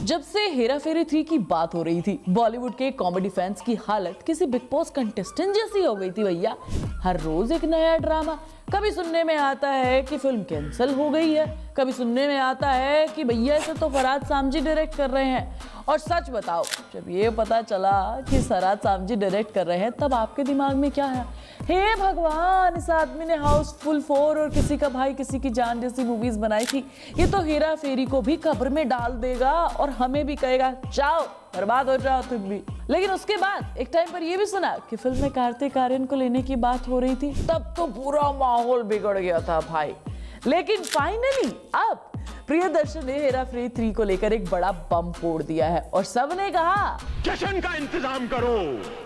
जब से हेरा फेरी 3 की बात हो रही थी, बॉलीवुड के कॉमेडी फैंस की हालत किसी बिग बॉस कंटेस्टेंट जैसी हो गई थी भैया। हर रोज एक नया ड्रामा। कभी सुनने में आता है कि फिल्म कैंसिल हो गई है, कभी सुनने में आता है कि भैया इसे तो फरहाद सामजी डायरेक्ट कर रहे हैं। और सच बताओ, जब ये पता चला कि फरहाद सामजी डायरेक्ट कर रहे हैं, तब आपके दिमाग में क्या है? हे भगवान, इस आदमी ने हाउसफुल 4 और किसी का भाई किसी की जान जैसी मूवीज बनाई थी, ये तो हेरा फेरी को भी कब्र में डाल देगा और हमें भी कहेगा जाओ बर्बाद हो जाओ तुम भी। लेकिन उसके बाद एक टाइम पर ये भी सुना कि फिल्म में कार्तिक आर्यन को लेने की बात हो रही थी, तब तो पूरा माहौल बिगड़ गया था भाई। लेकिन फाइनली अब प्रियदर्शन ने हेरा फेरी 3 को लेकर एक बड़ा बम फोड़ दिया है और सबने कहा जश्न का इंतजाम करो।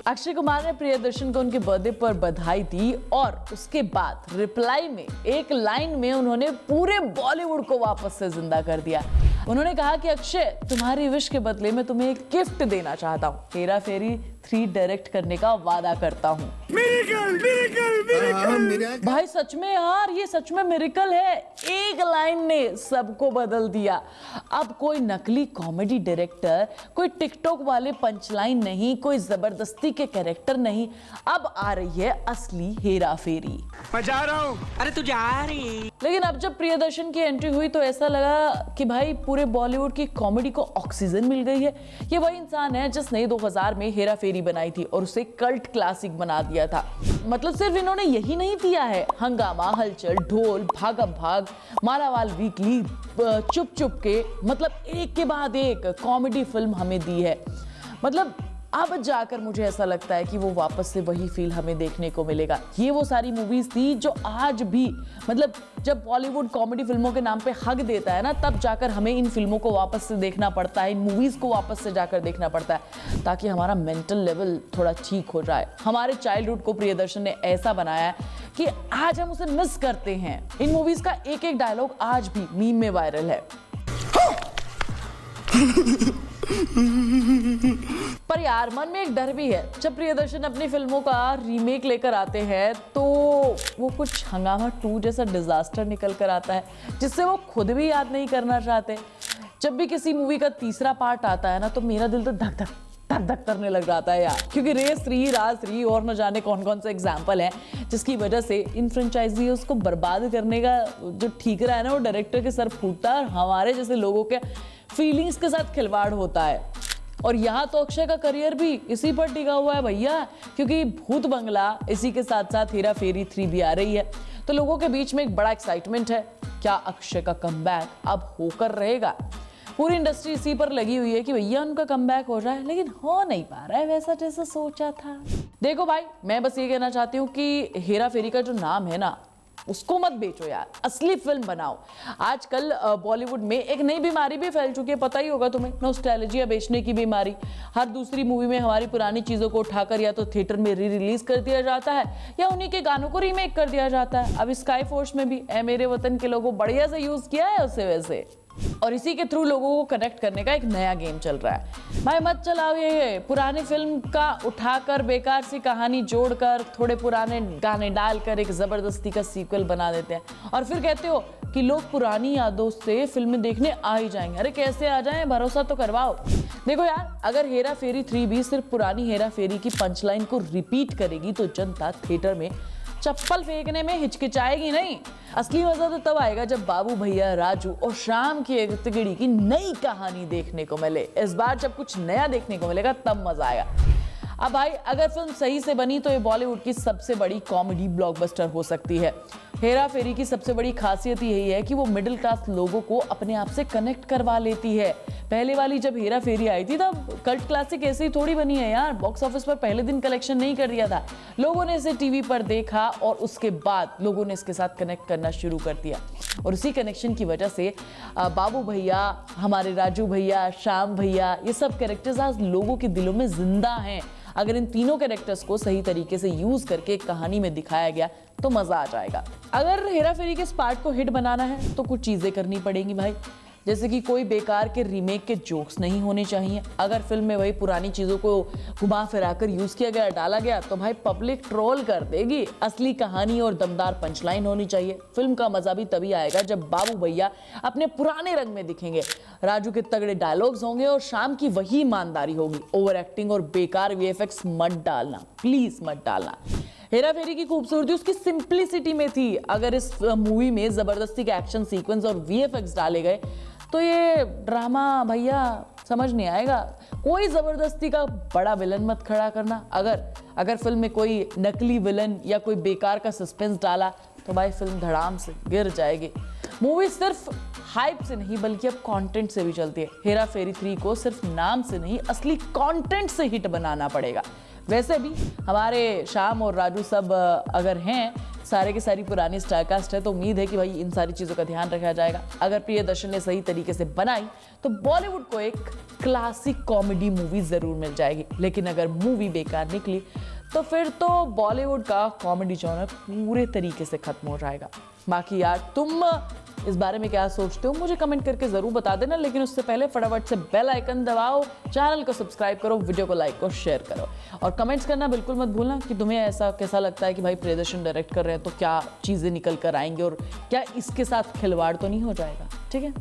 अक्षय कुमार ने प्रियदर्शन को उनके बर्थडे पर बधाई दी और उसके बाद रिप्लाई में एक लाइन में उन्होंने पूरे बॉलीवुड को वापस से जिंदा कर दिया। उन्होंने कहा कि अक्षय, तुम्हारी विश के बदले में तुम्हें एक गिफ्ट देना चाहता हूँ, हेरा फेरी 3 डायरेक्ट करने का वादा करता हूँ। भाई सच में यार, ये सच में मिरेकल है। एक लाइन ने सबको बदल दिया। अब कोई नकली कॉमेडी डायरेक्टर, कोई टिकटॉक वाले पंचलाइन नहीं, कोई जबरदस्ती के कैरेक्टर नहीं, अब आ रही है असली हेरा फेरी। मैं जा रहा हूँ। अरे तू जा रही। लेकिन अब जब प्रियदर्शन की एंट्री हुई तो ऐसा लगा कि भाई पूरे बॉलीवुड की कॉमेडी को ऑक्सीजन मिल गई है। ये वही इंसान है जिसने 2000 में हेरा फेरी बनाई थी और उसे कल्ट क्लासिक बना दिया था। मतलब सिर्फ इन्होंने यही नहीं दिया है, हंगामा, हलचल, ढोल, भागम भाग, मालावाल वीकली, चुप चुप के, मतलब एक के बाद एक कॉमेडी फिल्म हमें दी है। मतलब अब जाकर मुझे ऐसा लगता है कि वो वापस से वही फील हमें देखने को मिलेगा। ये वो सारी मूवीज थी जो आज भी, मतलब जब बॉलीवुड कॉमेडी फिल्मों के नाम पे हक देता है ना, तब जाकर हमें इन फिल्मों को वापस से देखना पड़ता है, इन मूवीज को वापस से जाकर देखना पड़ता है, ताकि हमारा मेंटल लेवल थोड़ा ठीक हो जाए। हमारे चाइल्डहुड को प्रियदर्शन ने ऐसा बनाया है कि आज हम उसे मिस करते हैं। इन मूवीज का एक एक डायलॉग आज भी मीम में वायरल है। पर यार मन में एक डर भी है, जब प्रियदर्शन अपनी फिल्मों का रीमेक लेकर आते हैं तो वो कुछ हंगामा 2 जैसा डिजास्टर निकल कर आता है, जिससे वो खुद भी याद नहीं करना चाहते। जब भी किसी मूवी का तीसरा पार्ट आता है ना, तो मेरा दिल तो धक धक धक धक करने लग जाता है यार, क्योंकि रेस 3, राज 3 और न जाने कौन कौन से एग्जाम्पल हैं जिसकी वजह से इन फ्रेंचाइजीज को बर्बाद करने का जो ठीकरा है ना, वो डायरेक्टर के सर फूटता है और हमारे जैसे लोगों के फीलिंग्स के साथ खिलवाड़ होता है। और यहाँ तो अक्षय का करियर भी इसी पर टिका हुआ है भैया, क्योंकि भूत बंगला इसी के साथ साथ हेरा फेरी 3 भी आ रही है, तो लोगों के बीच में एक बड़ा एक्साइटमेंट है। क्या अक्षय का कमबैक अब होकर रहेगा? पूरी इंडस्ट्री इसी पर लगी हुई है कि भैया उनका कमबैक हो जाए, लेकिन हो नहीं पा रहा है वैसा जैसा सोचा था। देखो भाई, मैं बस ये कहना चाहती हूँ कि हेरा फेरी का जो नाम है ना, उसको मत बेचो यार, असली फिल्म बनाओ। आजकल बॉलीवुड में एक नई बीमारी भी फैल चुकी है, पता ही होगा तुम्हें, नॉस्टैल्जिया बेचने की बीमारी। हर दूसरी मूवी में हमारी पुरानी चीजों को उठाकर या तो थिएटर में रिलीज कर दिया जाता है या उन्हीं के गानों को रीमेक कर दिया जाता है। अब स्काई फोर्स में भी ए मेरे वतन के लोगों बढ़िया से यूज किया है उसे वैसे, और इसी के थ्रू लोगों को कनेक्ट करने का एक नया गेम चल रहा है। भाई मत चलाओ ये पुरानी फिल्म का उठाकर बेकार सी कहानी जोड़कर थोड़े पुराने गाने डालकर एक जबरदस्ती का सीक्वल बना देते हैं और फिर कहते हो कि लोग पुरानी यादों से फिल्में देखने आ ही जाएंगे। अरे कैसे आ जाएं, भरोसा तो करवाओ। देखो यार, अगर हेरा फेरी 3 भी सिर्फ पुरानी हेरा फेरी की पंचलाइन को रिपीट करेगी तो जनता थिएटर में चप्पल फेंकने में हिचकिचाएगी नहीं। असली मजा तो तब आएगा जब बाबू भैया, राजू और शाम की एक तिगड़ी की नई कहानी देखने को मिले। इस बार जब कुछ नया देखने को मिलेगा तब मजा आएगा। अब भाई अगर फिल्म सही से बनी तो ये बॉलीवुड की सबसे बड़ी कॉमेडी ब्लॉकबस्टर हो सकती है। हेरा फेरी की सबसे बड़ी खासियत यही है कि वो मिडिल क्लास लोगों को अपने आप से कनेक्ट करवा लेती है। पहले वाली जब हेरा फेरी आई थी तब कल्ट क्लासिक ऐसे ही थोड़ी बनी है यार, बॉक्स ऑफिस पर पहले दिन कलेक्शन नहीं कर दिया था। लोगों ने इसे टीवी पर देखा और उसके बाद लोगों ने इसके साथ कनेक्ट करना शुरू कर दिया, और उसी कनेक्शन की वजह से बाबू भैया, हमारे राजू भैया, श्याम भैया, ये सब कैरेक्टर्स आज लोगों के दिलों में जिंदा हैं। अगर इन तीनों कैरेक्टर्स को सही तरीके से यूज करके एक कहानी में दिखाया गया तो मजा आ जाएगा। अगर हेरा फेरी के इस पार्ट को हिट बनाना है तो कुछ चीजें करनी पड़ेंगी भाई। जैसे कि कोई बेकार के रीमेक के जोक्स नहीं होने चाहिए। अगर फिल्म में वही पुरानी चीजों को घुमा फिराकर यूज किया गया, डाला गया, तो भाई पब्लिक ट्रोल कर देगी। असली कहानी और दमदार पंचलाइन होनी चाहिए। फिल्म का मजा भी तभी आएगा जब बाबू भैया अपने पुराने रंग में दिखेंगे, राजू के तगड़े डायलॉग्स होंगे और शाम की वही ईमानदारी होगी। ओवर एक्टिंग और बेकार वीएफएक्स मत डालना, प्लीज मत डालना। हेरा फेरी की खूबसूरती उसकी सिंप्लिसिटी में थी। अगर इस मूवी में जबरदस्ती के एक्शन सीक्वेंस और वीएफएक्स डाले गए तो ये ड्रामा भैया समझ नहीं आएगा। कोई जबरदस्ती का बड़ा विलन मत खड़ा करना। अगर फिल्म में कोई नकली विलन या कोई बेकार का सस्पेंस डाला तो भाई फिल्म धड़ाम से गिर जाएगी। मूवी सिर्फ हाइप से नहीं बल्कि अब कंटेंट से भी चलती है। हेरा फेरी 3 को सिर्फ नाम से नहीं, असली कंटेंट से हिट बनाना पड़ेगा। वैसे भी हमारे श्याम और राजू सब अगर हैं, सारे के सारी पुरानी स्टारकास्ट है, तो उम्मीद है कि भाई इन सारी चीज़ों का ध्यान रखा जाएगा। अगर प्रियदर्शन ने सही तरीके से बनाई तो बॉलीवुड को एक क्लासिक कॉमेडी मूवी ज़रूर मिल जाएगी। लेकिन अगर मूवी बेकार निकली तो फिर तो बॉलीवुड का कॉमेडी जॉनर पूरे तरीके से खत्म हो जाएगा। बाकी यार तुम इस बारे में क्या सोचते हो मुझे कमेंट करके ज़रूर बता देना। लेकिन उससे पहले फटाफट से बेल आइकन दबाओ, चैनल को सब्सक्राइब करो, वीडियो को लाइक और शेयर करो, और कमेंट्स करना बिल्कुल मत भूलना कि तुम्हें ऐसा कैसा लगता है कि भाई प्रियदर्शन डायरेक्ट कर रहे हैं तो क्या चीज़ें निकल कर आएंगी और क्या इसके साथ खिलवाड़ तो नहीं हो जाएगा। ठीक है।